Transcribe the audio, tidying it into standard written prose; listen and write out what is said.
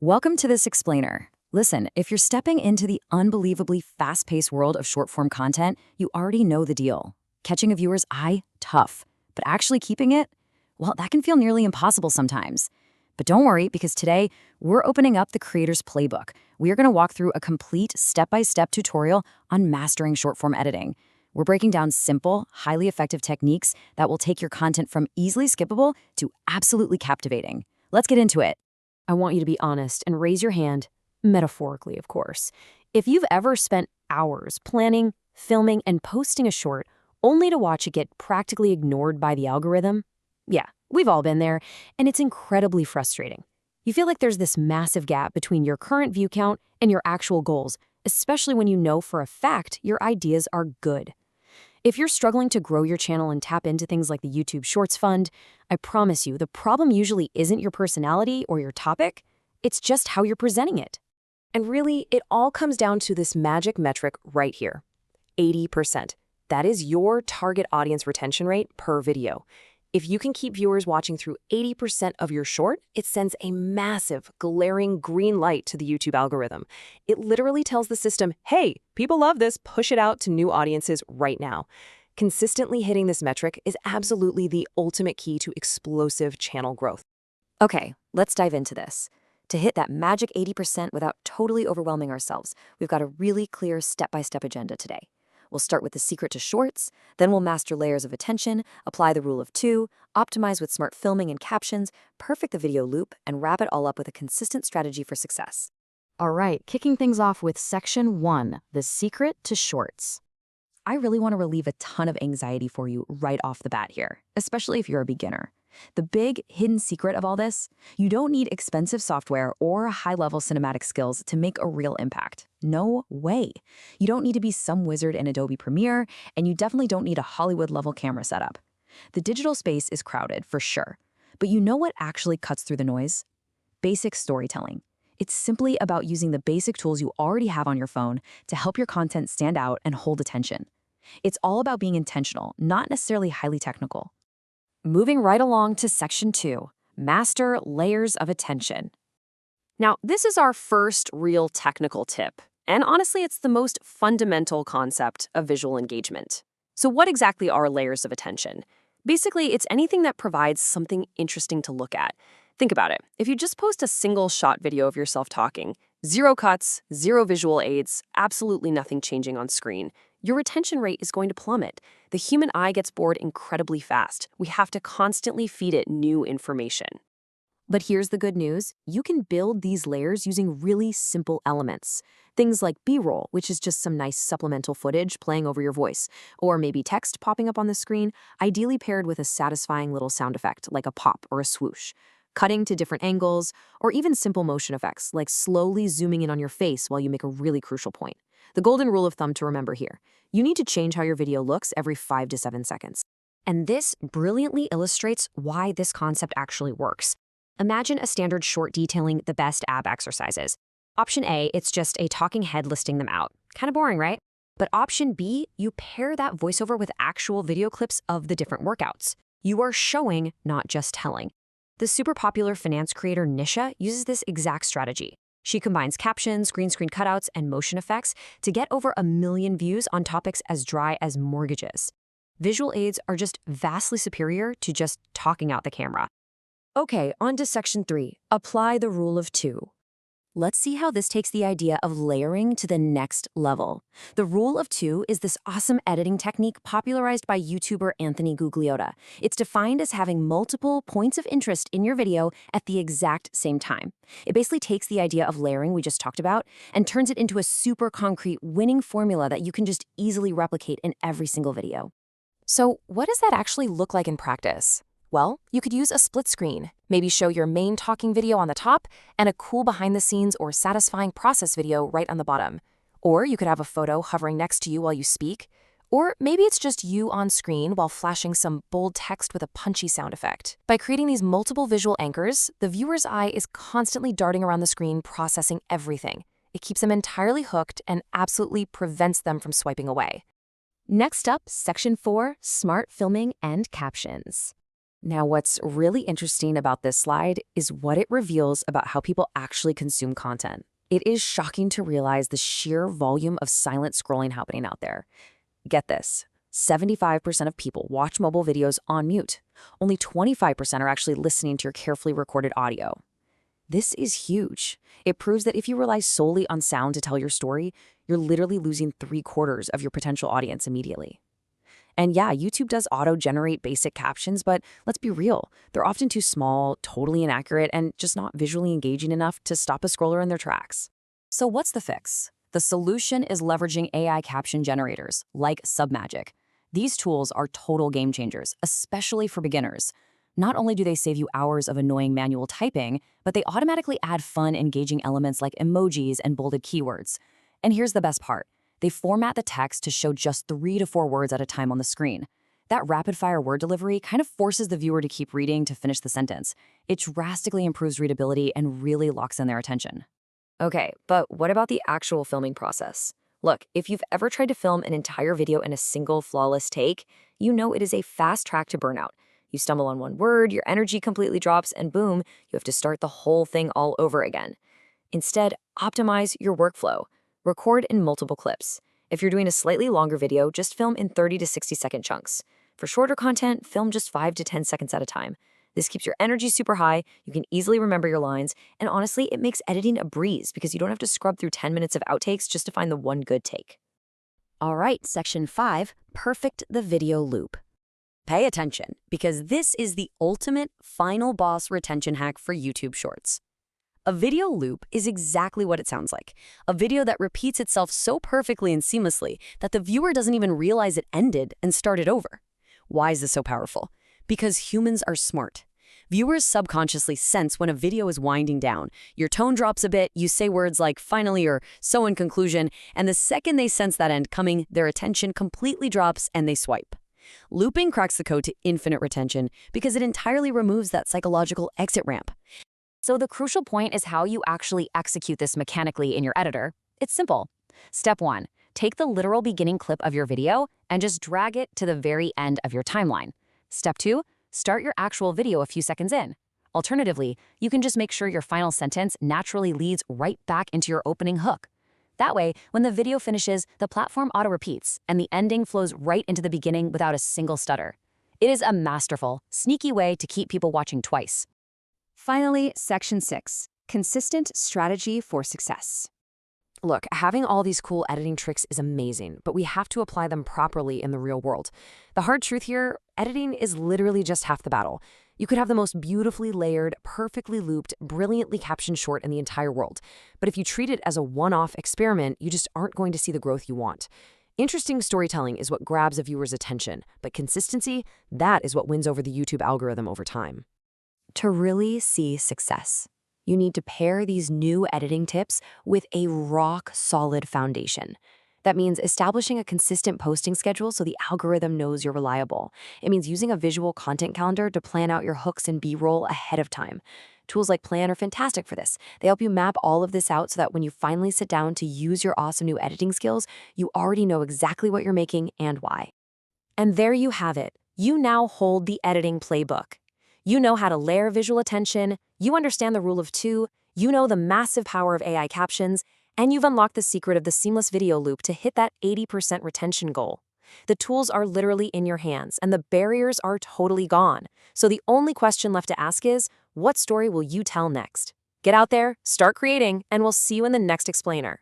Welcome to this explainer. Listen, if you're stepping into the unbelievably fast-paced world of short-form content, you already know the deal. Catching a viewer's eye, tough. But actually keeping it? Well, that can feel nearly impossible sometimes. But don't worry, because today, we're opening up the creator's playbook. We are going to walk through a complete step-by-step tutorial on mastering short-form editing. We're breaking down simple, highly effective techniques that will take your content from easily skippable to absolutely captivating. Let's get into it. I want you to be honest and raise your hand, metaphorically, of course. If you've ever spent hours planning, filming, and posting a short only to watch it get practically ignored by the algorithm, yeah, we've all been there, and it's incredibly frustrating. You feel like there's this massive gap between your current view count and your actual goals, especially when you know for a fact your ideas are good. If you're struggling to grow your channel and tap into things like the YouTube Shorts Fund, I promise you the problem usually isn't your personality or your topic, it's just how you're presenting it. And really, it all comes down to this magic metric right here, 80%. That is your target audience retention rate per video. If you can keep viewers watching through 80% of your short, it sends a massive, glaring green light to the YouTube algorithm. It literally tells the system, hey, people love this, push it out to new audiences right now. Consistently hitting this metric is absolutely the ultimate key to explosive channel growth. Okay, let's dive into this. To hit that magic 80% without totally overwhelming ourselves, we've got a really clear step-by-step agenda today. We'll start with the secret to shorts, then we'll master layers of attention, apply the rule of 2, optimize with smart filming and captions, perfect the video loop, and wrap it all up with a consistent strategy for success. All right, kicking things off with Section 1, the secret to shorts. I really want to relieve a ton of anxiety for you right off the bat here, especially if you're a beginner. The big hidden secret of all this, you don't need expensive software or high-level cinematic skills to make a real impact. No way. You don't need to be some wizard in Adobe Premiere, and you definitely don't need a Hollywood-level camera setup. The digital space is crowded, for sure. But you know what actually cuts through the noise? Basic storytelling. It's simply about using the basic tools you already have on your phone to help your content stand out and hold attention. It's all about being intentional, not necessarily highly technical. Moving right along to Section 2, master layers of attention. Now, this is our first real technical tip, and honestly, it's the most fundamental concept of visual engagement. So what exactly are layers of attention? Basically, it's anything that provides something interesting to look at. Think about it. If you just post a single shot video of yourself talking, 0 cuts, 0 visual aids, absolutely nothing changing on screen, your retention rate is going to plummet. The human eye gets bored incredibly fast. We have to constantly feed it new information. But here's the good news. You can build these layers using really simple elements. Things like B-roll, which is just some nice supplemental footage playing over your voice, or maybe text popping up on the screen, ideally paired with a satisfying little sound effect like a pop or a swoosh. Cutting to different angles, or even simple motion effects like slowly zooming in on your face while you make a really crucial point. The golden rule of thumb to remember here. You need to change how your video looks every 5 to 7 seconds. And this brilliantly illustrates why this concept actually works. Imagine a standard short detailing the best ab exercises. Option A, it's just a talking head listing them out. Kind of boring, right? But option B, you pair that voiceover with actual video clips of the different workouts. You are showing, not just telling. The super popular finance creator Nisha uses this exact strategy. She combines captions, green screen cutouts, and motion effects to get over 1 million views on topics as dry as mortgages. Visual aids are just vastly superior to just talking out the camera. Okay, on to Section 3, apply the rule of 2. Let's see how this takes the idea of layering to the next level. The rule of 2 is this awesome editing technique popularized by YouTuber Anthony Gugliotta. It's defined as having multiple points of interest in your video at the exact same time. It basically takes the idea of layering we just talked about and turns it into a super concrete winning formula that you can just easily replicate in every single video. So what does that actually look like in practice? Well, you could use a split screen, maybe show your main talking video on the top and a cool behind-the-scenes or satisfying process video right on the bottom. Or you could have a photo hovering next to you while you speak. Or maybe it's just you on screen while flashing some bold text with a punchy sound effect. By creating these multiple visual anchors, the viewer's eye is constantly darting around the screen processing everything. It keeps them entirely hooked and absolutely prevents them from swiping away. Next up, Section 4, smart filming and captions. Now, what's really interesting about this slide is what it reveals about how people actually consume content. It is shocking to realize the sheer volume of silent scrolling happening out there. Get this, 75% of people watch mobile videos on mute. Only 25% are actually listening to your carefully recorded audio. This is huge. It proves that if you rely solely on sound to tell your story, you're literally losing 3/4 of your potential audience immediately. And yeah, YouTube does auto-generate basic captions, but let's be real, they're often too small, totally inaccurate, and just not visually engaging enough to stop a scroller in their tracks. So what's the fix? The solution is leveraging AI caption generators, like Submagic. These tools are total game changers, especially for beginners. Not only do they save you hours of annoying manual typing, but they automatically add fun, engaging elements like emojis and bolded keywords. And here's the best part. They format the text to show just 3 to 4 words at a time on the screen. That rapid-fire word delivery kind of forces the viewer to keep reading to finish the sentence. It drastically improves readability and really locks in their attention. Okay, but what about the actual filming process? Look, if you've ever tried to film an entire video in a single flawless take, you know it is a fast track to burnout. You stumble on one word, your energy completely drops, and boom, you have to start the whole thing all over again. Instead, optimize your workflow. Record in multiple clips. If you're doing a slightly longer video, just film in 30 to 60-second chunks. For shorter content, film just 5 to 10 seconds at a time. This keeps your energy super high, you can easily remember your lines, and honestly, it makes editing a breeze because you don't have to scrub through 10 minutes of outtakes just to find the one good take. All right, section 5, perfect the video loop. Pay attention, because this is the ultimate final boss retention hack for YouTube Shorts. A video loop is exactly what it sounds like. A video that repeats itself so perfectly and seamlessly that the viewer doesn't even realize it ended and started over. Why is this so powerful? Because humans are smart. Viewers subconsciously sense when a video is winding down. Your tone drops a bit, you say words like finally or so in conclusion, and the second they sense that end coming, their attention completely drops and they swipe. Looping cracks the code to infinite retention because it entirely removes that psychological exit ramp. So the crucial point is how you actually execute this mechanically in your editor. It's simple. Step 1, take the literal beginning clip of your video and just drag it to the very end of your timeline. Step 2, start your actual video a few seconds in. Alternatively, you can just make sure your final sentence naturally leads right back into your opening hook. That way, when the video finishes, the platform auto-repeats and the ending flows right into the beginning without a single stutter. It is a masterful, sneaky way to keep people watching twice. Finally, section 6, consistent strategy for success. Look, having all these cool editing tricks is amazing, but we have to apply them properly in the real world. The hard truth here, editing is literally just half the battle. You could have the most beautifully layered, perfectly looped, brilliantly captioned short in the entire world. But if you treat it as a one-off experiment, you just aren't going to see the growth you want. Interesting storytelling is what grabs a viewer's attention, but consistency, that is what wins over the YouTube algorithm over time. To really see success, you need to pair these new editing tips with a rock-solid foundation. That means establishing a consistent posting schedule so the algorithm knows you're reliable. It means using a visual content calendar to plan out your hooks and B-roll ahead of time. Tools like Plann are fantastic for this. They help you map all of this out so that when you finally sit down to use your awesome new editing skills, you already know exactly what you're making and why. And there you have it. You now hold the editing playbook. You know how to layer visual attention, you understand the rule of 2, you know the massive power of AI captions, and you've unlocked the secret of the seamless video loop to hit that 80% retention goal. The tools are literally in your hands, and the barriers are totally gone. So the only question left to ask is, what story will you tell next? Get out there, start creating, and we'll see you in the next explainer.